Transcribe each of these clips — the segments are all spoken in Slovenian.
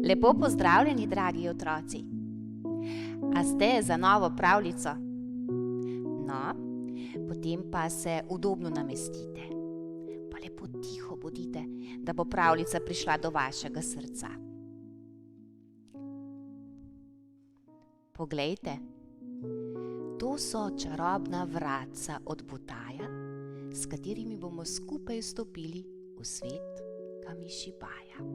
Lepo pozdravljeni, dragi otroci. A ste za novo pravljico? No, potem pa se udobno namestite. Pa lepo tiho bodite, da bo pravljica prišla do vašega srca. Poglejte, to so čarobna vratca od Butaja, s katerimi bomo skupaj vstopili v svet Kamishibaja.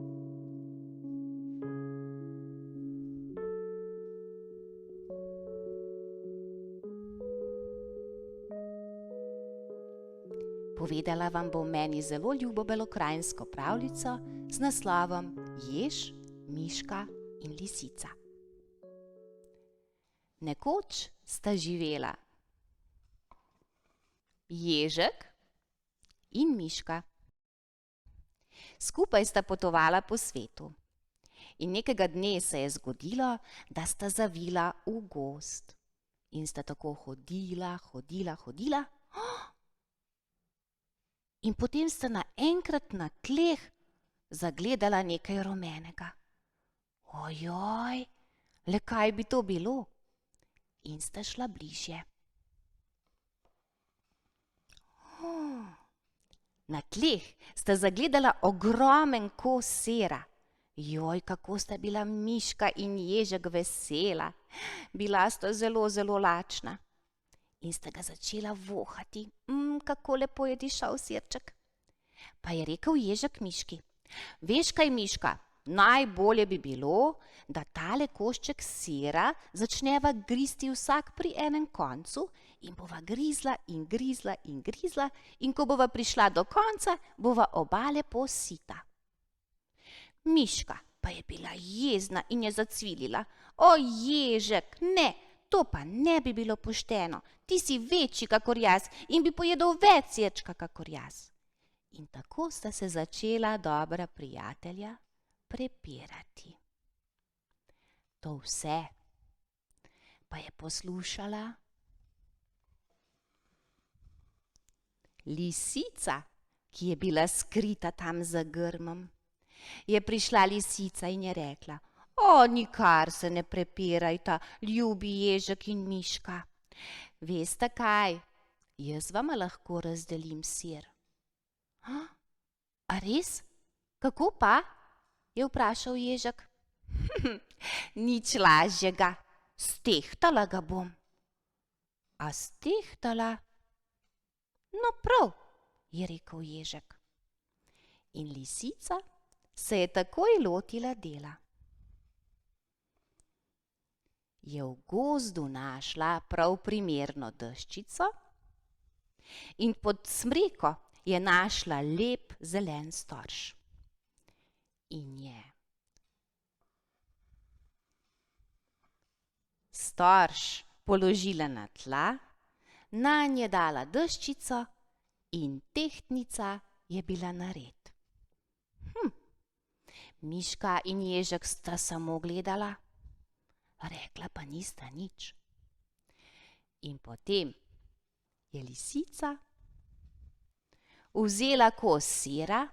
Povedala vam bom meni zelo ljubo belokrajinsko pravljico z naslovom Jež, miška in lisica. Nekoč sta živela ježek in miška. Skupaj sta potovala po svetu in nekega dne se je zgodilo, da sta zavila v gozd. In sta tako hodila. In potem sta naenkrat na tleh zagledala nekaj rumenega. Ojoj, le kaj bi to bilo? In sta šla bližje. Na tleh sta zagledala ogromen kos sira. Joj, kako sta bila miška in ježek vesela. Bila sta zelo, zelo lačna. In sta ga začela vohati. Kako lepo je dišal sirček. Pa je rekel ježek miški: veš kaj, miška, najbolje bi bilo, da tale košček sira začneva gristi vsak pri enem koncu in bova grizla in grizla in grizla, in ko bova prišla do konca, bova oba lepo sita. Miška pa je bila jezna in je zacvilila: o, ježek, ne! To pa ne bi bilo pošteno, ti si večji kakor jaz in bi pojedel več sirčka kakor jaz. In tako sta se začela dobra prijatelja prepirati. To vse pa je poslušala lisica, ki je bila skrita tam za grmom. Je prišla lisica in je rekla: o, nikar se ne prepirajta, ljubi ježek in miška. Veste kaj, jaz vama lahko razdelim sir. A res? Kako pa? Je vprašal ježek. Nič lažjega, stehtala ga bom. A stehtala? No prav, je rekel ježek. In lisica se je takoj lotila dela. Je v gozdu našla prav primerno deščico in pod smreko je našla lep zelen storž. In je storž položila na tla, nanj je dala deščico in tehtnica je bila nared. Miška in ježek sta samo gledala, rekla pa nista nič. In potem je lisica vzela kos sira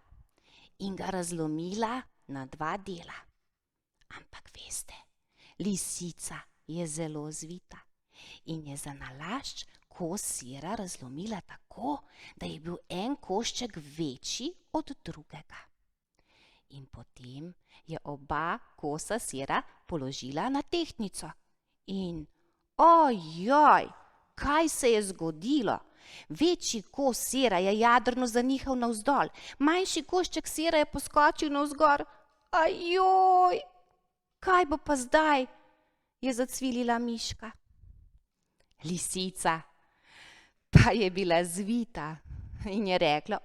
in ga razlomila na 2 dela. Ampak veste, lisica je zelo zvita in je za nalašč kos sira razlomila tako, da je bil en košček večji od drugega. In potem je oba kosa sira položila na tehtnico. In ojoj, kaj se je zgodilo? Večji kos sira je jadrno zanihal navzdol, manjši košček sira je poskočil navzgor. Ajoj, kaj bo pa zdaj? Je zacvilila miška. Lisica pa je bila zvita In je rekla,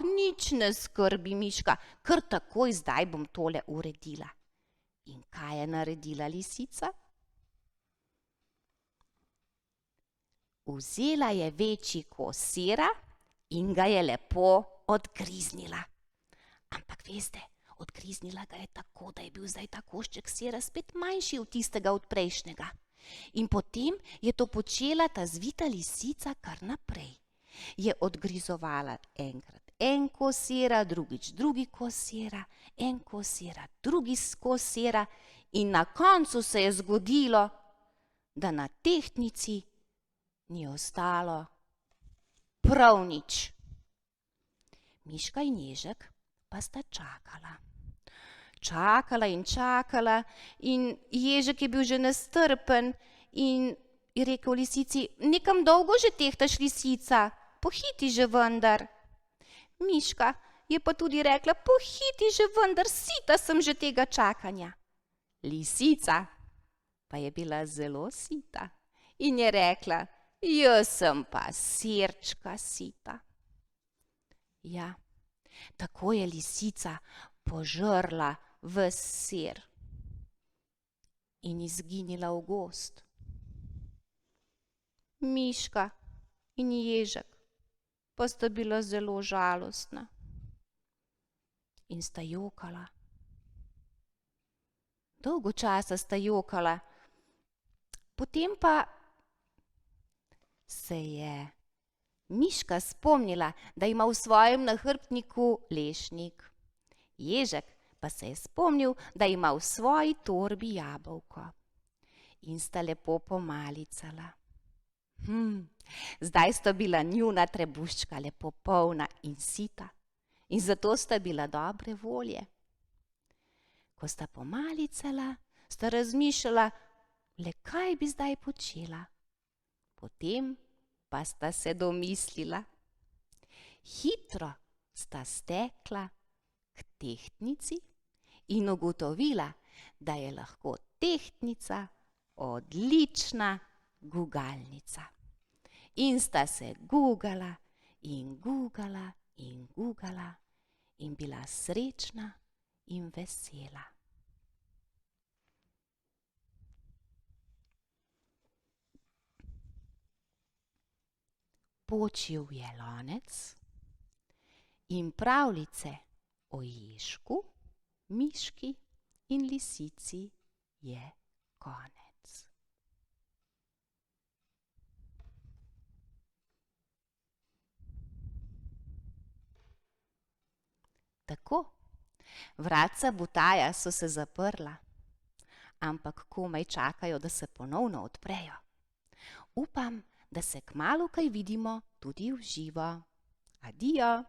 nič ne skrbi, Miška, kar takoj zdaj bom tole uredila. In kaj je naredila lisica? Vzela je večji kos sira in ga je lepo odgriznila. Ampak veste, odgriznila ga je tako, da je bil zdaj ta košček sira spet manjši od tistega od prejšnjega. In potem je to počela ta zvita lisica kar naprej. Je odgrizovala enkrat en kos sira, drugič drugi kos sira, en kos sira, drugi kos sira in na koncu se je zgodilo, da na tehtnici ni ostalo prav nič. Miška in Ježek pa sta čakala. Čakala in čakala in Ježek je bil že nestrpen in je rekel lisici, nekam dolgo že tehtaš, lisica, pohiti že vendar. Miška je pa tudi rekla, pohiti že vendar, sita sem že tega čakanja. Lisica pa je bila zelo sita in je rekla, jaz sem pa sirčka sita. Ja, tako je lisica požrla ves sir in izginila v gozd. Miška in Ježek pa sta bila zelo žalostna in sta jokala. Dolgo časa sta jokala, potem pa se je Miška spomnila, da ima v svojem nahrbtniku lešnik. Ježek pa se je spomnil, da ima v svoji torbi jabolko. In sta lepo pomalicala. Zdaj sta bila njuna trebuščka lepo polna in sita. In zato sta bila dobre volje. Ko sta pomalicala, sta razmišljala, le kaj bi zdaj počela. Potem pa sta se domislila. Hitro sta stekla k tehtnici in ugotovila, da je lahko tehtnica odlična gugalnica. In sta se gugala in gugala in gugala in bila srečna in vesela. Počil je lonec in pravljice o Ježku, Miški in lisici je konec. Tako, vratca Butaja so se zaprla, ampak komaj čakajo, da se ponovno odprejo. Upam, da se kmalu kaj vidimo tudi v živo. Adijo!